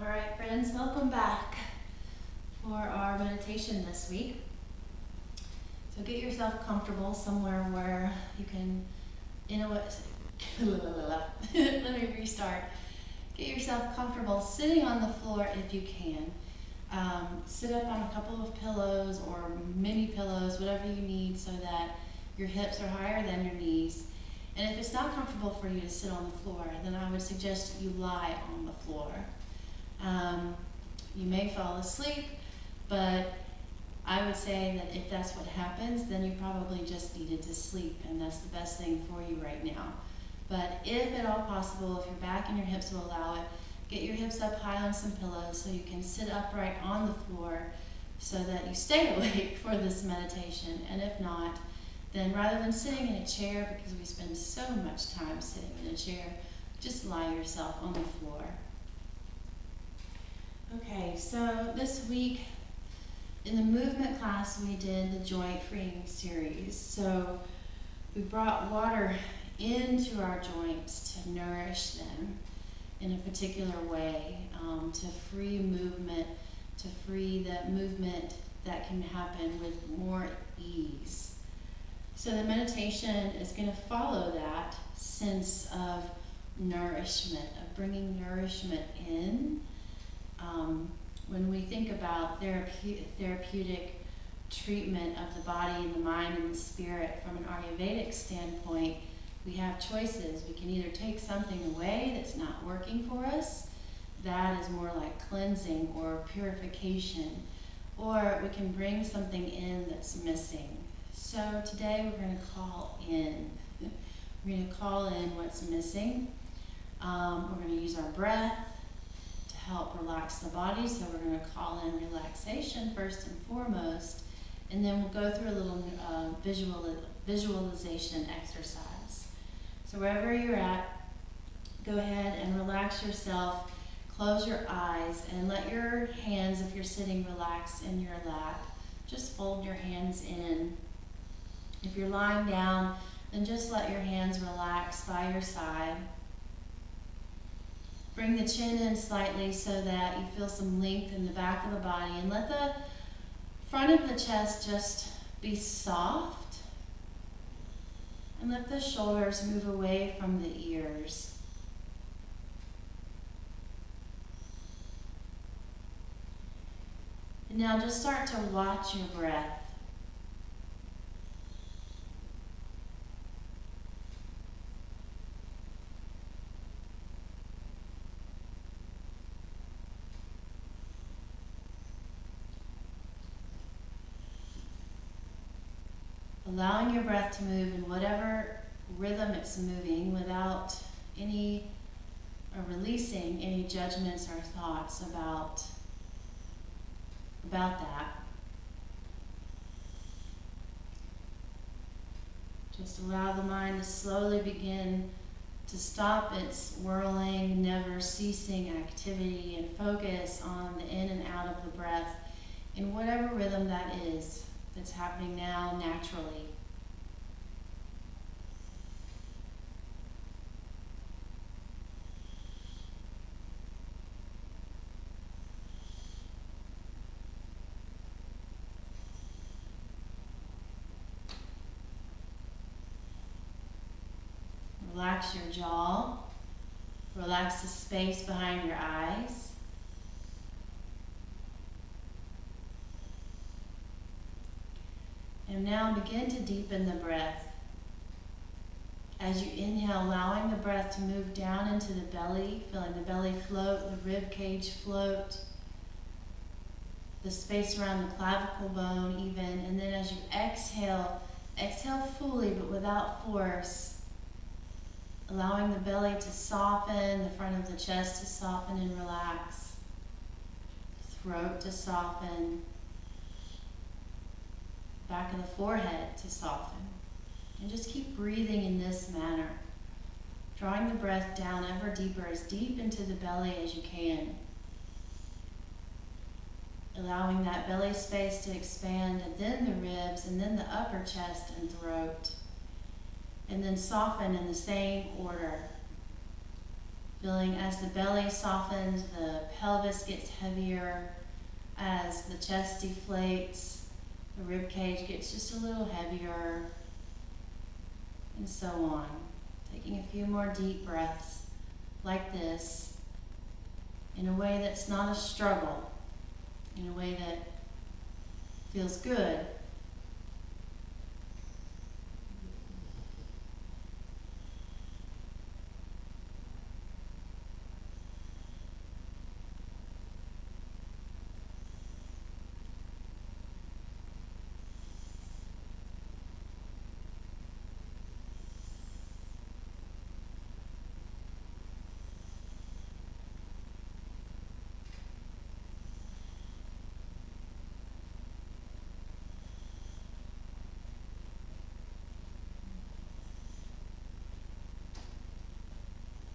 All right, friends, welcome back for our meditation this week. So get yourself comfortable somewhere where you can, let me restart. Get yourself comfortable sitting on the floor if you can. Sit up on a couple of pillows or mini pillows, whatever you need, so that your hips are higher than your knees. And if it's not comfortable for you to sit on the floor, then I would suggest you lie on the floor. You may fall asleep, but I would say that if that's what happens, then you probably just needed to sleep, and that's the best thing for you right now. But if at all possible, if your back and your hips will allow it, get your hips up high on some pillows so you can sit upright on the floor so that you stay awake for this meditation. And if not, then rather than sitting in a chair, because we spend so much time sitting in a chair, just lie yourself on the floor. Okay, so this week in the movement class we did the joint freeing series. So we brought water into our joints to nourish them in a particular way, to free movement, to free the movement that can happen with more ease. So the meditation is going to follow that sense of nourishment, of bringing nourishment in. When we think about therapeutic treatment of the body and the mind and the spirit from an Ayurvedic standpoint, we have choices. We can either take something away that's not working for us, that is more like cleansing or purification, or we can bring something in that's missing. So today we're going to call in. We're going to call in what's missing. We're going to use our breath to help relax the body. So we're going to call in relaxation first and foremost, and then we'll go through a little visualization exercise. So wherever you're at, go ahead and relax yourself. Close your eyes and let your hands, if you're sitting, relax in your lap. Just fold your hands in. If you're lying down, then just let your hands relax by your side. Bring the chin in slightly so that you feel some length in the back of the body, and let the front of the chest just be soft, and let the shoulders move away from the ears. And now just start to watch your breath. Allowing your breath to move in whatever rhythm it's moving without any, or releasing any judgments or thoughts about that. Just allow the mind to slowly begin to stop its whirling, never ceasing activity and focus on the in and out of the breath in whatever rhythm that is that's happening now naturally. Relax your jaw. Relax the space behind your eyes. And now begin to deepen the breath. As you inhale, allowing the breath to move down into the belly, feeling the belly float, the rib cage float, the space around the clavicle bone even. And then as you exhale, exhale fully but without force, allowing the belly to soften, the front of the chest to soften and relax, throat to soften, back of the forehead to soften. And just keep breathing in this manner, drawing the breath down ever deeper, as deep into the belly as you can. Allowing that belly space to expand, and then the ribs, and then the upper chest and throat. And then soften in the same order. Feeling as the belly softens, the pelvis gets heavier, as the chest deflates, the rib cage gets just a little heavier, and so on. Taking a few more deep breaths like this, in a way that's not a struggle, in a way that feels good.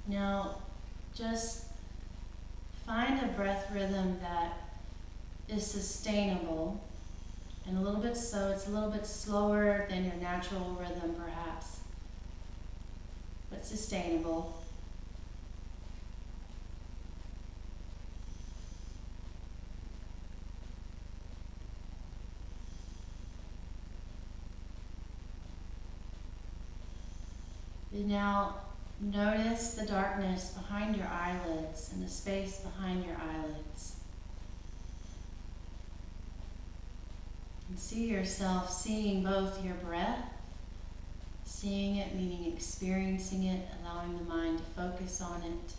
Now, just find a breath rhythm that is sustainable and a little bit it's a little bit slower than your natural rhythm perhaps, but sustainable. And now notice the darkness behind your eyelids and the space behind your eyelids. And see yourself seeing both your breath, seeing it meaning experiencing it, allowing the mind to focus on it,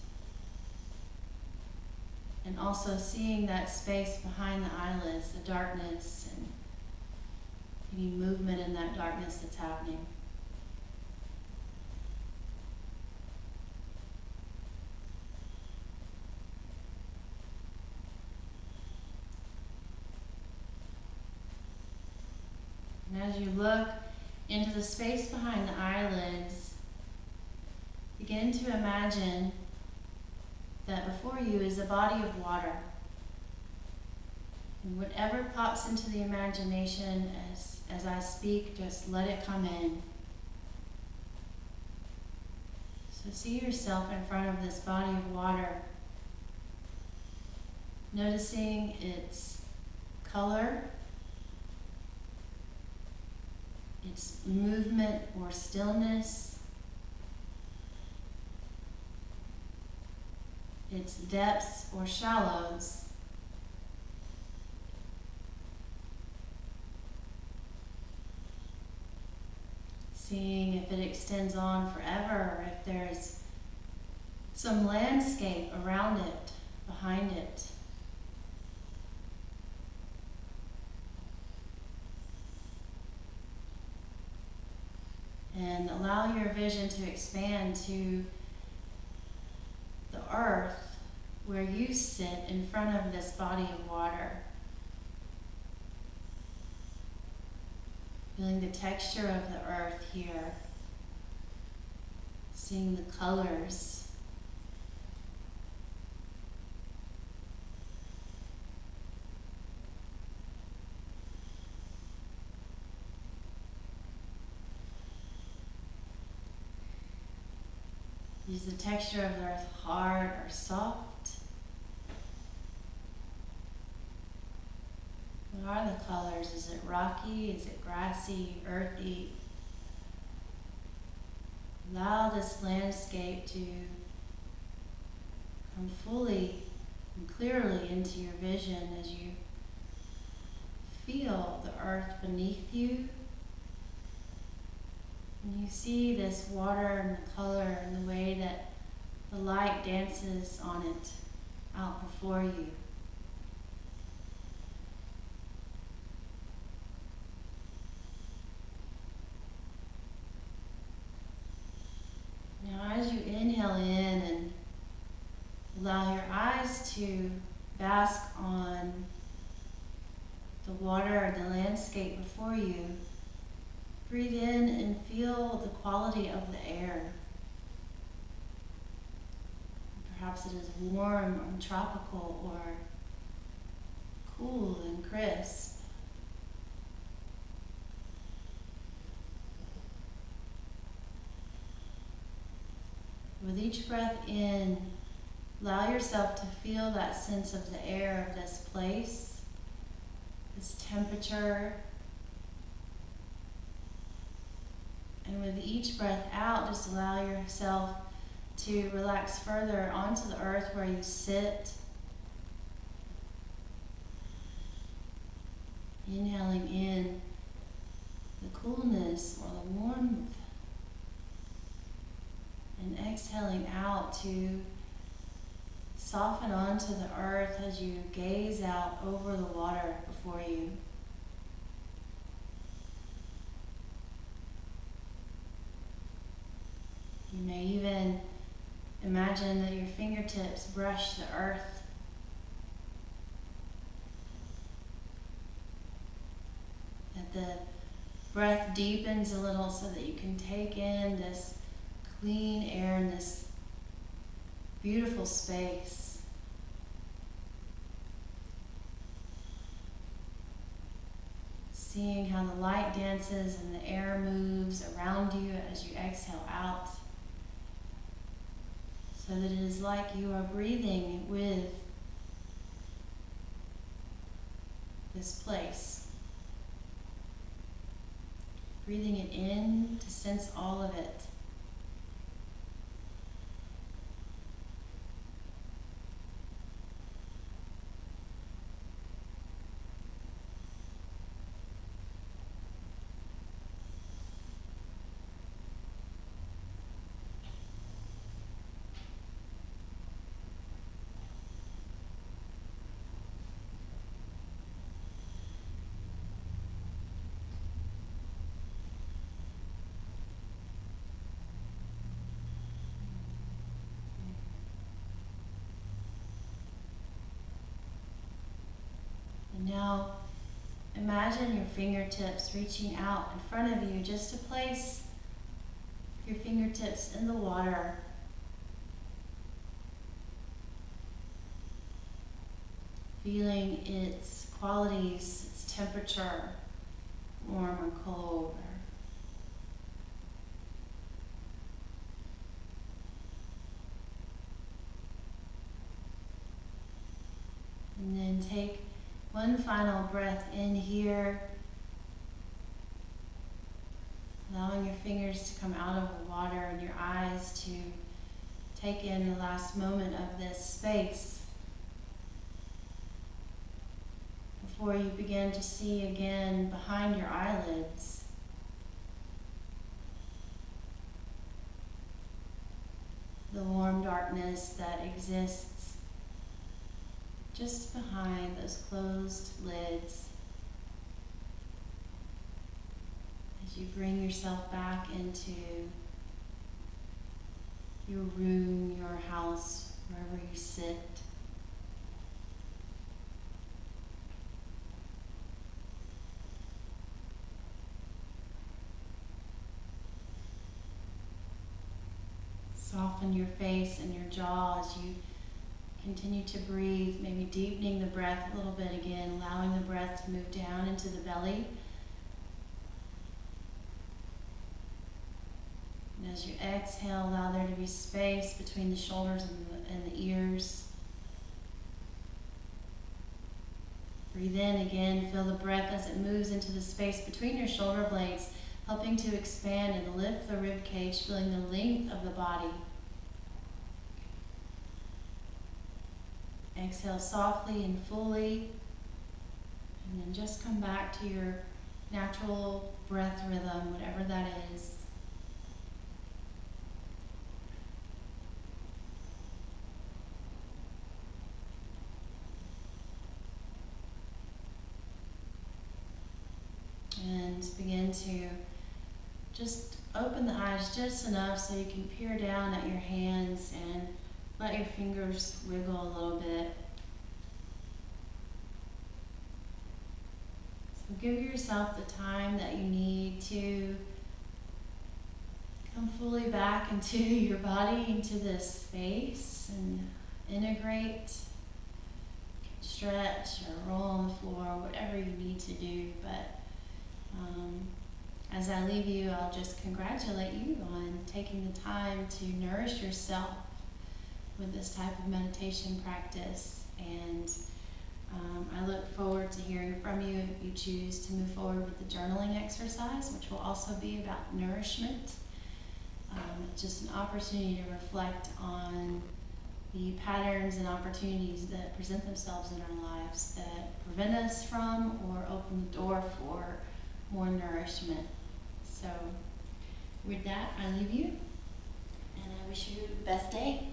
and also seeing that space behind the eyelids, the darkness, and any movement in that darkness that's happening. And as you look into the space behind the eyelids, begin to imagine that before you is a body of water. And whatever pops into the imagination as I speak, just let it come in. So see yourself in front of this body of water, noticing its color, its movement or stillness, its depths or shallows, seeing if it extends on forever or if there's some landscape around it, behind it. And allow your vision to expand to the earth where you sit in front of this body of water. Feeling the texture of the earth here. Seeing the colors. Is the texture of the earth hard or soft? What are the colors? Is it rocky? Is it grassy, earthy? Allow this landscape to come fully and clearly into your vision as you feel the earth beneath you. And you see this water and the color and the way that the light dances on it out before you. Now as you inhale in and allow your eyes to bask on the water and the landscape before you, breathe in and feel the quality of the air. Perhaps it is warm or tropical or cool and crisp. With each breath in, Allow yourself to feel that sense of the air of this place, this temperature. And with each breath out, just allow yourself to relax further onto the earth where you sit. Inhaling in the coolness or the warmth, and exhaling out to soften onto the earth as you gaze out over the water before you. You may even imagine that your fingertips brush the earth. That the breath deepens a little so that you can take in this clean air and this beautiful space. Seeing how the light dances and the air moves around you as you exhale out, so that it is like you are breathing with this place. Breathing it in to sense all of it. And now imagine your fingertips reaching out in front of you just to place your fingertips in the water. Feeling its qualities, its temperature, warm or cold. And then take one final breath in here, allowing your fingers to come out of the water and your eyes to take in the last moment of this space before you begin to see again behind your eyelids. The warm darkness that exists just behind those closed lids. As you bring yourself back into your room, your house, wherever you sit. Soften your face and your jaw as you continue to breathe, maybe deepening the breath a little bit again, allowing the breath to move down into the belly. And as you exhale, allow there to be space between the shoulders and the ears. Breathe in again, feel the breath as it moves into the space between your shoulder blades, helping to expand and lift the rib cage, feeling the length of the body. Exhale softly and fully, and then just come back to your natural breath rhythm, whatever that is. And begin to just open the eyes just enough so you can peer down at your hands and let your fingers wiggle a little bit. So give yourself the time that you need to come fully back into your body, into this space, and integrate, stretch or roll on the floor, whatever you need to do. But as I leave you, I'll just congratulate you on taking the time to nourish yourself with this type of meditation practice. And I look forward to hearing from you if you choose to move forward with the journaling exercise, which will also be about nourishment. It's just an opportunity to reflect on the patterns and opportunities that present themselves in our lives that prevent us from or open the door for more nourishment. So with that, I leave you, and I wish you the best day.